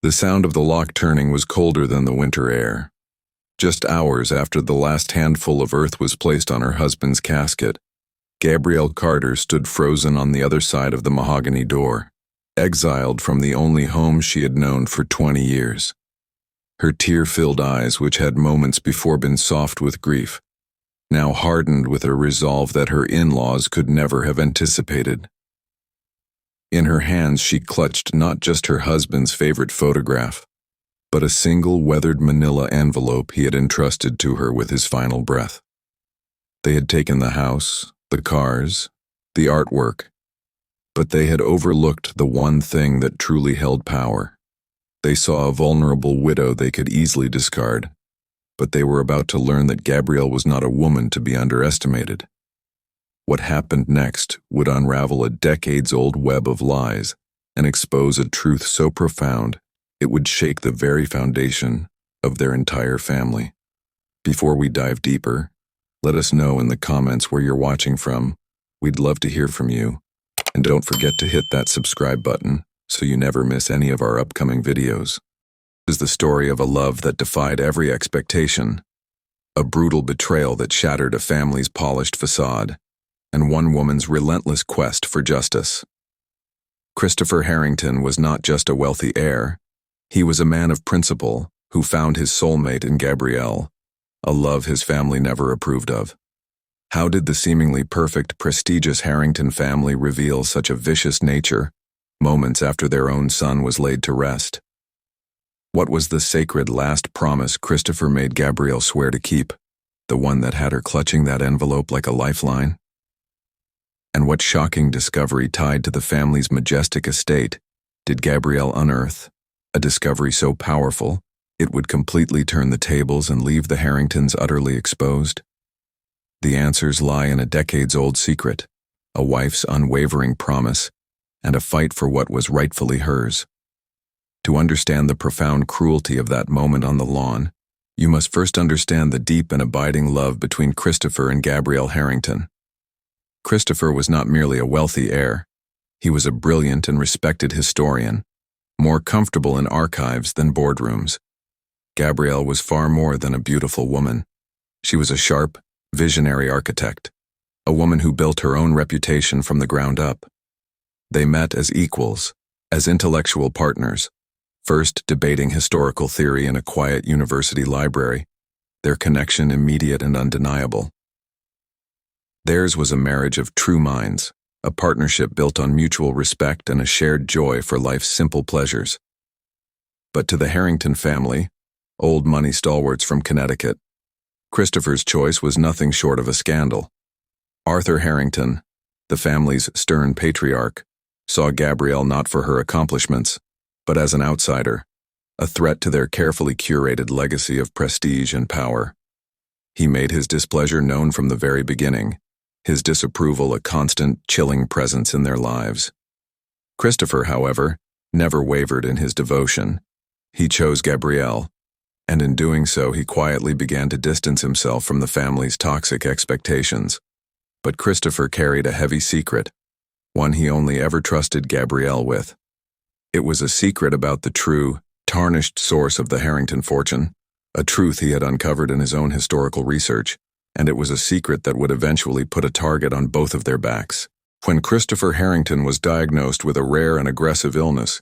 The sound of the lock turning was colder than the winter air. Just hours after the last handful of earth was placed on her husband's casket, Gabrielle Carter stood frozen on the other side of the mahogany door, exiled from the only home she had known for 20 years. Her tear-filled eyes, which had moments before been soft with grief, now hardened with a resolve that her in-laws could never have anticipated. In her hands she clutched not just her husband's favorite photograph, but a single weathered manila envelope he had entrusted to her with his final breath. They had taken the house, the cars, the artwork, but they had overlooked the one thing that truly held power. They saw a vulnerable widow they could easily discard, but they were about to learn that Gabrielle was not a woman to be underestimated. What happened next would unravel a decades-old web of lies and expose a truth so profound it would shake the very foundation of their entire family. Before we dive deeper, let us know in the comments where you're watching from. We'd love to hear from you. And don't forget to hit that subscribe button so you never miss any of our upcoming videos. This is the story of a love that defied every expectation, a brutal betrayal that shattered a family's polished facade, and one woman's relentless quest for justice. Christopher Harrington was not just a wealthy heir. He was a man of principle who found his soulmate in Gabrielle, a love his family never approved of. How did the seemingly perfect, prestigious Harrington family reveal such a vicious nature moments after their own son was laid to rest? What was the sacred last promise Christopher made Gabrielle swear to keep, the one that had her clutching that envelope like a lifeline? And what shocking discovery tied to the family's majestic estate did Gabrielle unearth? A discovery so powerful, it would completely turn the tables and leave the Harringtons utterly exposed? The answers lie in a decades-old secret, a wife's unwavering promise, and a fight for what was rightfully hers. To understand the profound cruelty of that moment on the lawn, you must first understand the deep and abiding love between Christopher and Gabrielle Harrington. Christopher was not merely a wealthy heir. He was a brilliant and respected historian, more comfortable in archives than boardrooms. Gabrielle was far more than a beautiful woman. She was a sharp, visionary architect, a woman who built her own reputation from the ground up. They met as equals, as intellectual partners, first debating historical theory in a quiet university library, their connection immediate and undeniable. Theirs was a marriage of true minds, a partnership built on mutual respect and a shared joy for life's simple pleasures. But to the Harrington family, old money stalwarts from Connecticut, Christopher's choice was nothing short of a scandal. Arthur Harrington, the family's stern patriarch, saw Gabrielle not for her accomplishments, but as an outsider, a threat to their carefully curated legacy of prestige and power. He made his displeasure known from the very beginning, his disapproval a constant, chilling presence in their lives. Christopher, however, never wavered in his devotion. He chose Gabrielle, and in doing so he quietly began to distance himself from the family's toxic expectations. But Christopher carried a heavy secret, one he only ever trusted Gabrielle with. It was a secret about the true, tarnished source of the Harrington fortune, a truth he had uncovered in his own historical research, and it was a secret that would eventually put a target on both of their backs. When Christopher Harrington was diagnosed with a rare and aggressive illness,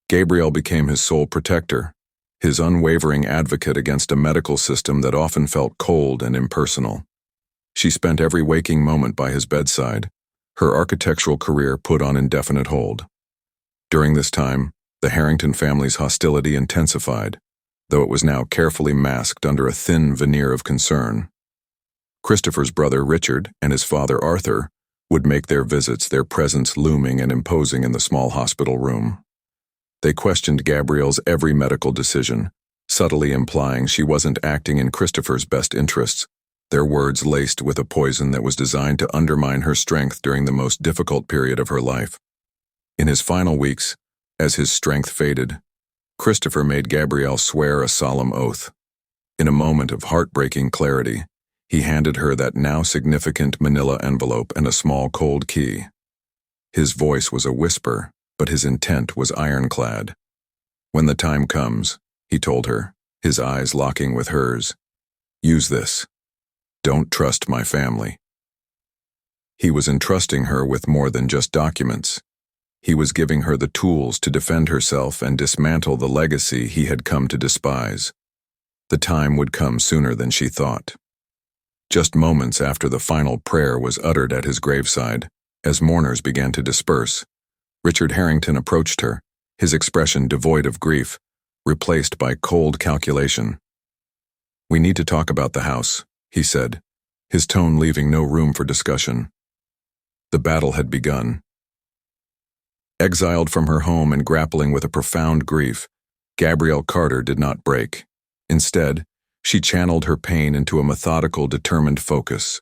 Gabrielle became his sole protector, his unwavering advocate against a medical system that often felt cold and impersonal. She spent every waking moment by his bedside, her architectural career put on indefinite hold. During this time, the Harrington family's hostility intensified, though it was now carefully masked under a thin veneer of concern. Christopher's brother Richard and his father Arthur would make their visits, their presence looming and imposing in the small hospital room. They questioned Gabrielle's every medical decision, subtly implying she wasn't acting in Christopher's best interests, their words laced with a poison that was designed to undermine her strength during the most difficult period of her life. In his final weeks, as his strength faded, Christopher made Gabrielle swear a solemn oath. In a moment of heartbreaking clarity, he handed her that now significant manila envelope and a small cold key. His voice was a whisper, but his intent was ironclad. When the time comes, he told her, his eyes locking with hers. Use this. Don't trust my family. He was entrusting her with more than just documents. He was giving her the tools to defend herself and dismantle the legacy he had come to despise. The time would come sooner than she thought. Just moments after the final prayer was uttered at his graveside, as mourners began to disperse, Richard Harrington approached her, his expression devoid of grief, replaced by cold calculation. "We need to talk about the house," he said, his tone leaving no room for discussion. The battle had begun. Exiled from her home and grappling with a profound grief, Gabrielle Carter did not break. Instead, she channeled her pain into a methodical, determined focus.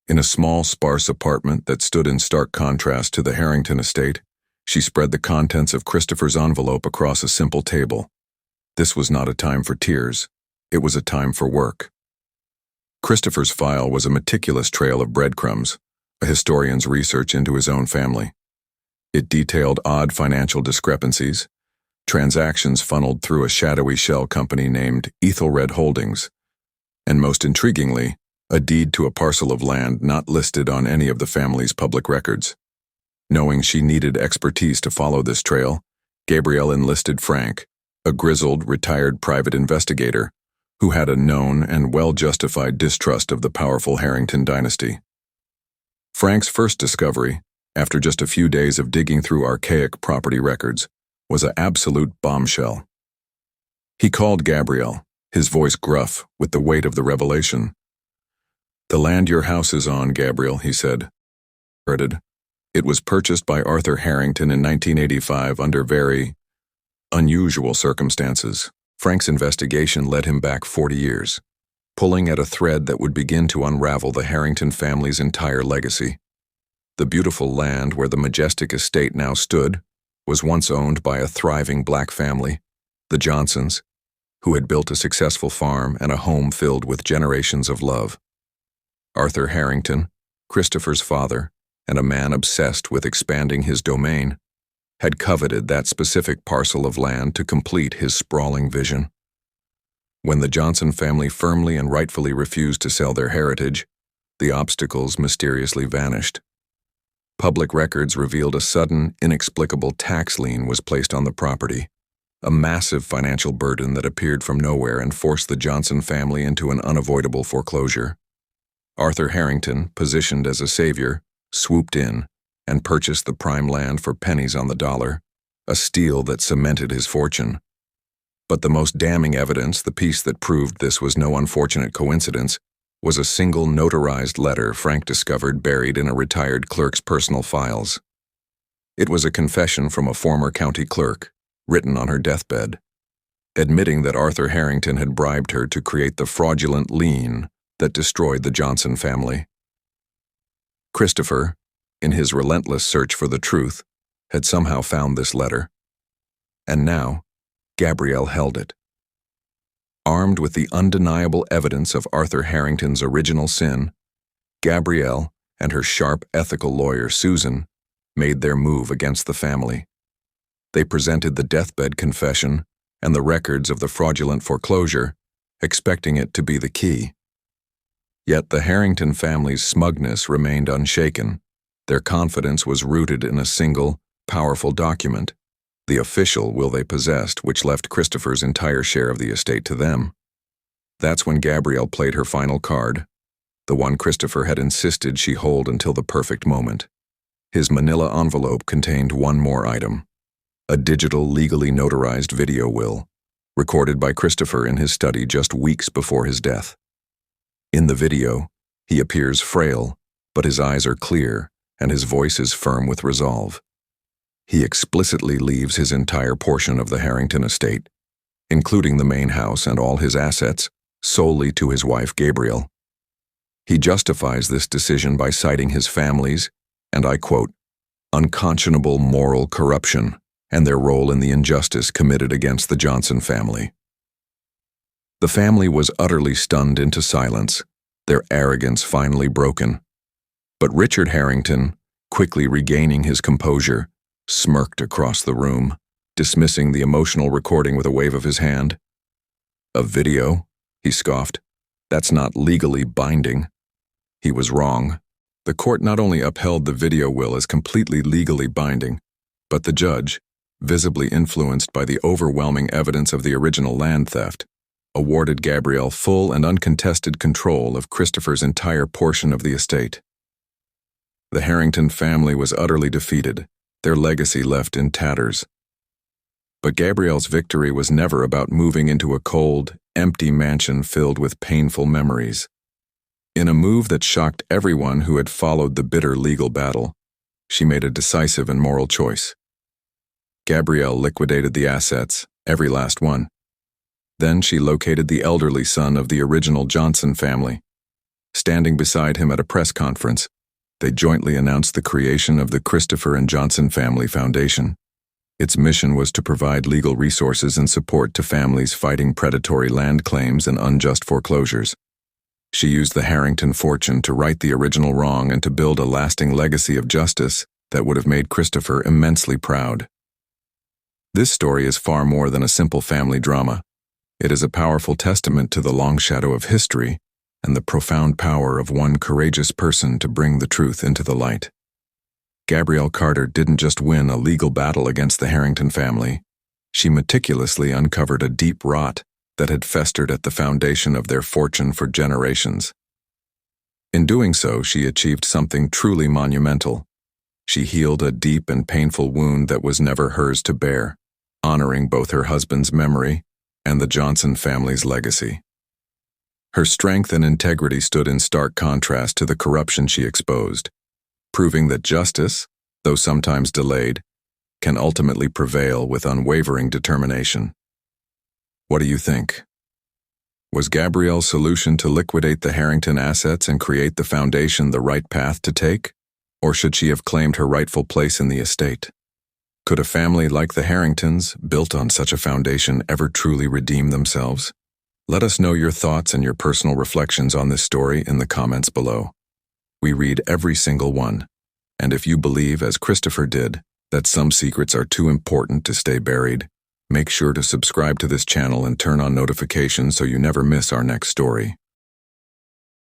In a small, sparse apartment that stood in stark contrast to the Harrington estate, she spread the contents of Christopher's envelope across a simple table. This was not a time for tears. It was a time for work. Christopher's file was a meticulous trail of breadcrumbs, a historian's research into his own family. It detailed odd financial discrepancies, transactions funneled through a shadowy shell company named Ethelred Holdings, and most intriguingly, a deed to a parcel of land not listed on any of the family's public records. Knowing she needed expertise to follow this trail, Gabrielle enlisted Frank, a grizzled, retired private investigator who had a known and well-justified distrust of the powerful Harrington dynasty. Frank's first discovery, after just a few days of digging through archaic property records, was an absolute bombshell. He called Gabrielle, his voice gruff with the weight of the revelation. "The land your house is on, Gabrielle," he said. "It was purchased by Arthur Harrington in 1985 under very unusual circumstances." Frank's investigation led him back 40 years, pulling at a thread that would begin to unravel the Harrington family's entire legacy. The beautiful land where the majestic estate now stood was once owned by a thriving black family, the Johnsons, who had built a successful farm and a home filled with generations of love. Arthur Harrington, Christopher's father, and a man obsessed with expanding his domain, had coveted that specific parcel of land to complete his sprawling vision. When the Johnson family firmly and rightfully refused to sell their heritage, the obstacles mysteriously vanished. Public records revealed a sudden, inexplicable tax lien was placed on the property, a massive financial burden that appeared from nowhere and forced the Johnson family into an unavoidable foreclosure. Arthur Harrington, positioned as a savior, swooped in and purchased the prime land for pennies on the dollar, a steal that cemented his fortune. But the most damning evidence, the piece that proved this was no unfortunate coincidence, was a single notarized letter Frank discovered buried in a retired clerk's personal files. It was a confession from a former county clerk, written on her deathbed, admitting that Arthur Harrington had bribed her to create the fraudulent lien that destroyed the Johnson family. Christopher, in his relentless search for the truth, had somehow found this letter. And now, Gabrielle held it. Armed with the undeniable evidence of Arthur Harrington's original sin, Gabrielle and her sharp ethical lawyer, Susan, made their move against the family. They presented the deathbed confession and the records of the fraudulent foreclosure, expecting it to be the key. Yet the Harrington family's smugness remained unshaken. Their confidence was rooted in a single, powerful document, the official will they possessed, which left Christopher's entire share of the estate to them. That's when Gabrielle played her final card, the one Christopher had insisted she hold until the perfect moment. His manila envelope contained one more item, a digital, legally notarized video will, recorded by Christopher in his study just weeks before his death. In the video, he appears frail, but his eyes are clear, and his voice is firm with resolve. He explicitly leaves his entire portion of the Harrington estate, including the main house and all his assets, solely to his wife Gabrielle. He justifies this decision by citing his family's, and I quote, unconscionable moral corruption and their role in the injustice committed against the Johnson family. The family was utterly stunned into silence, their arrogance finally broken. But Richard Harrington, quickly regaining his composure, smirked across the room, dismissing the emotional recording with a wave of his hand. "A video?" he scoffed. "That's not legally binding." He was wrong. The court not only upheld the video will as completely legally binding, but the judge, visibly influenced by the overwhelming evidence of the original land theft, awarded Gabrielle full and uncontested control of Christopher's entire portion of the estate. The Harrington family was utterly defeated, their legacy left in tatters. But Gabrielle's victory was never about moving into a cold, empty mansion filled with painful memories. In a move that shocked everyone who had followed the bitter legal battle, she made a decisive and moral choice. Gabrielle liquidated the assets, every last one. Then she located the elderly son of the original Johnson family. Standing beside him at a press conference, they jointly announced the creation of the Christopher and Johnson Family Foundation. Its mission was to provide legal resources and support to families fighting predatory land claims and unjust foreclosures. She used the Harrington fortune to right the original wrong and to build a lasting legacy of justice that would have made Christopher immensely proud. This story is far more than a simple family drama. It is a powerful testament to the long shadow of history and the profound power of one courageous person to bring the truth into the light. Gabrielle Carter didn't just win a legal battle against the Harrington family. She meticulously uncovered a deep rot that had festered at the foundation of their fortune for generations. In doing so, she achieved something truly monumental. She healed a deep and painful wound that was never hers to bear, honoring both her husband's memory and the Johnson family's legacy. Her strength and integrity stood in stark contrast to the corruption she exposed, proving that justice, though sometimes delayed, can ultimately prevail with unwavering determination. What do you think? Was Gabrielle's solution to liquidate the Harrington assets and create the foundation the right path to take? Or should she have claimed her rightful place in the estate? Could a family like the Harringtons, built on such a foundation, ever truly redeem themselves? Let us know your thoughts and your personal reflections on this story in the comments below. We read every single one, and if you believe, as Christopher did, that some secrets are too important to stay buried, make sure to subscribe to this channel and turn on notifications so you never miss our next story.